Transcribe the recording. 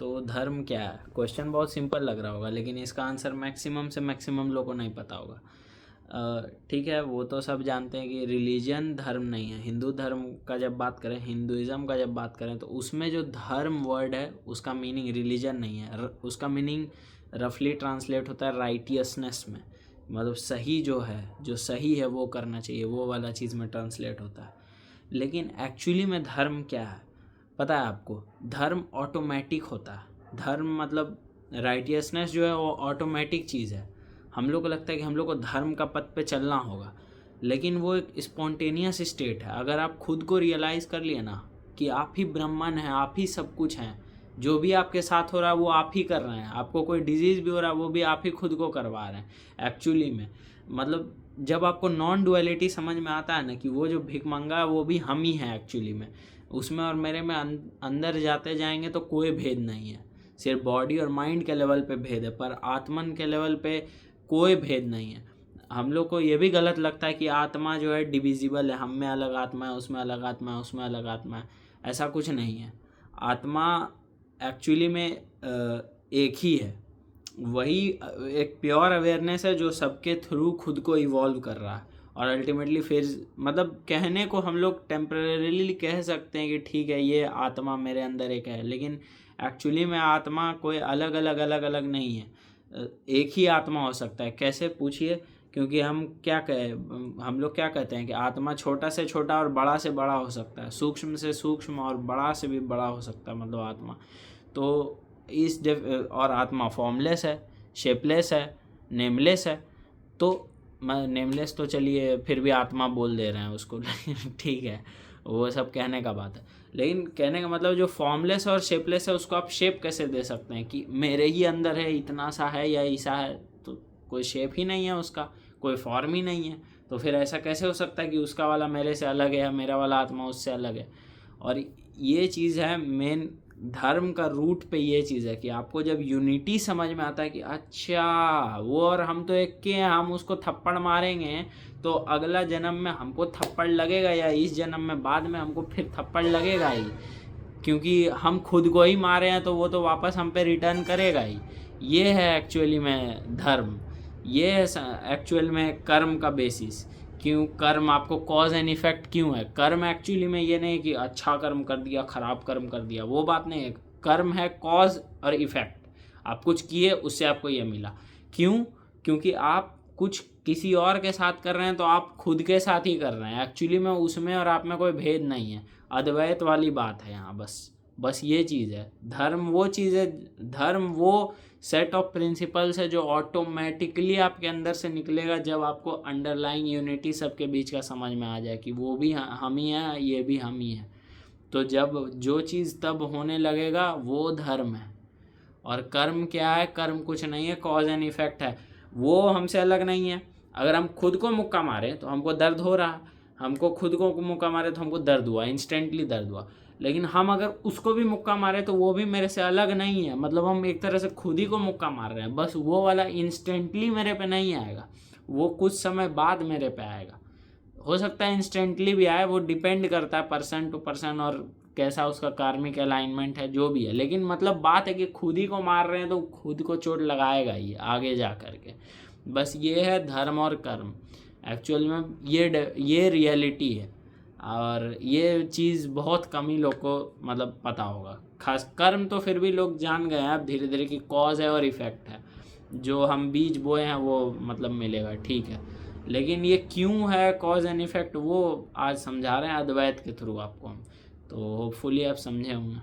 तो धर्म क्या है? क्वेश्चन बहुत सिंपल लग रहा होगा, लेकिन इसका आंसर मैक्सिमम से मैक्सिमम लोगों को नहीं पता होगा। ठीक है, वो तो सब जानते हैं कि रिलीजन धर्म नहीं है। हिंदू धर्म का जब बात करें, हिंदुइज़्म का जब बात करें, तो उसमें जो धर्म वर्ड है उसका मीनिंग रिलीजन नहीं है। उसका मीनिंग रफली ट्रांसलेट होता है राइटियसनेस में, मतलब सही जो है, जो सही है वो करना चाहिए, वो वाला चीज़ में ट्रांसलेट होता है। लेकिन एक्चुअली में धर्म क्या है पता है आपको? धर्म ऑटोमेटिक होता है। धर्म मतलब राइटियसनेस जो है वो ऑटोमेटिक चीज़ है। हम लोग को लगता है कि हम लोग को धर्म का पथ पे चलना होगा, लेकिन वो एक स्पॉन्टेनियस स्टेट है। अगर आप खुद को रियलाइज़ कर लिए ना कि आप ही ब्रह्मन हैं, आप ही सब कुछ हैं, जो भी आपके साथ हो रहा है वो आप ही कर रहे हैं, आपको कोई डिजीज़ भी हो रहा है वो भी आप ही खुद को करवा रहे हैं एक्चुअली में। मतलब जब आपको नॉन डुअलिटी समझ में आता है ना कि वो जो भिखमंगा है वो भी हम ही हैं एक्चुअली में, उसमें और मेरे में अंदर जाते जाएंगे तो कोई भेद नहीं है। सिर्फ बॉडी और माइंड के लेवल पे भेद है, पर आत्मन के लेवल पे कोई भेद नहीं है। हम लोग को ये भी गलत लगता है कि आत्मा जो है डिविजिबल है, हम में अलग आत्मा है, उसमें अलग आत्मा है, उसमें अलग आत्मा है। ऐसा कुछ नहीं है। आत्मा एक्चुअली में एक ही है। वही एक प्योर अवेयरनेस है जो सबके थ्रू खुद को इवॉल्व कर रहा है। और अल्टीमेटली फिर मतलब कहने को हम लोग टेम्परेरीली कह सकते हैं कि ठीक है ये आत्मा मेरे अंदर एक है, लेकिन एक्चुअली में आत्मा कोई अलग अलग नहीं है। एक ही आत्मा हो सकता है। कैसे पूछिए? क्योंकि हम लोग क्या कहते हैं कि आत्मा छोटा से छोटा और बड़ा से बड़ा हो सकता है, सूक्ष्म से सूक्ष्म और बड़ा से भी बड़ा हो सकता है, मतलब आत्मा। तो और आत्मा फॉर्मलेस है, शेपलेस है, नेमलेस है। तो नेमलेस तो चलिए फिर भी आत्मा बोल दे रहे हैं उसको ठीक है, वो सब कहने का बात है। लेकिन कहने का मतलब जो फॉर्मलेस और शेपलेस है उसको आप शेप कैसे दे सकते हैं कि मेरे ही अंदर है, इतना सा है या ऐसा है? तो कोई शेप ही नहीं है उसका, कोई फॉर्म ही नहीं है। तो फिर ऐसा कैसे हो सकता है कि उसका वाला मेरे से अलग है या मेरा वाला आत्मा उससे अलग है? और ये चीज़ है मेन धर्म का रूट पे। ये चीज़ है कि आपको जब यूनिटी समझ में आता है कि अच्छा वो और हम तो एक के हैं, हम उसको थप्पड़ मारेंगे तो अगला जन्म में हमको थप्पड़ लगेगा, या इस जन्म में बाद में हमको फिर थप्पड़ लगेगा ही, क्योंकि हम खुद को ही मारे हैं तो वो तो वापस हम पे रिटर्न करेगा ही। ये है एक्चुअली में धर्म। ये है एक्चुअल में कर्म का बेसिस। क्यों कर्म? आपको कॉज एंड इफेक्ट क्यों है? कर्म एक्चुअली में ये नहीं कि अच्छा कर्म कर दिया, खराब कर्म कर दिया, वो बात नहीं है। कर्म है कॉज और इफेक्ट। आप कुछ किए, उससे आपको ये मिला। क्यों? क्योंकि आप कुछ किसी और के साथ कर रहे हैं तो आप खुद के साथ ही कर रहे हैं। एक्चुअली में उसमें और आप में कोई भेद नहीं है। अद्वैत वाली बात है यहाँ। बस ये चीज़ है। धर्म वो चीज़ है, धर्म वो सेट ऑफ प्रिंसिपल्स है जो ऑटोमेटिकली आपके अंदर से निकलेगा जब आपको अंडरलाइंग यूनिटी सबके बीच का समझ में आ जाए कि वो भी हम ही हैं, ये भी हम ही हैं। तो जब जो चीज़ तब होने लगेगा वो धर्म है। और कर्म क्या है? कर्म कुछ नहीं है, कॉज एंड इफेक्ट है। वो हमसे अलग नहीं है। अगर हम खुद को मुक्का मारे तो हमको दर्द हो रहा, हमको खुद को मुक्का मारे तो हमको दर्द हुआ, इंस्टेंटली दर्द हुआ। लेकिन हम अगर उसको भी मुक्का मारे तो वो भी मेरे से अलग नहीं है। मतलब हम एक तरह से खुद ही को मुक्का मार रहे हैं, बस वो वाला इंस्टेंटली मेरे पे नहीं आएगा, वो कुछ समय बाद मेरे पे आएगा। हो सकता है इंस्टेंटली भी आए, वो डिपेंड करता है पर्सन टू पर्सन और कैसा उसका कार्मिक अलाइनमेंट है, जो भी है। लेकिन मतलब बात है कि खुद ही को मार रहे हैं तो खुद को चोट लगाएगा ही आगे जा कर के। बस ये है धर्म और कर्म। एक्चुअल में ये रियलिटी है। और ये चीज़ बहुत कम ही लोग को मतलब पता होगा। खास कर्म तो फिर भी लोग जान गए हैं अब धीरे धीरे कि कॉज है और इफ़ेक्ट है। जो हम बीज बोए हैं वो मतलब मिलेगा, ठीक है। लेकिन ये क्यों है कॉज एंड इफेक्ट, वो आज समझा रहे हैं अद्वैत के थ्रू आपको हम। तो होपफुली आप समझे होंगे।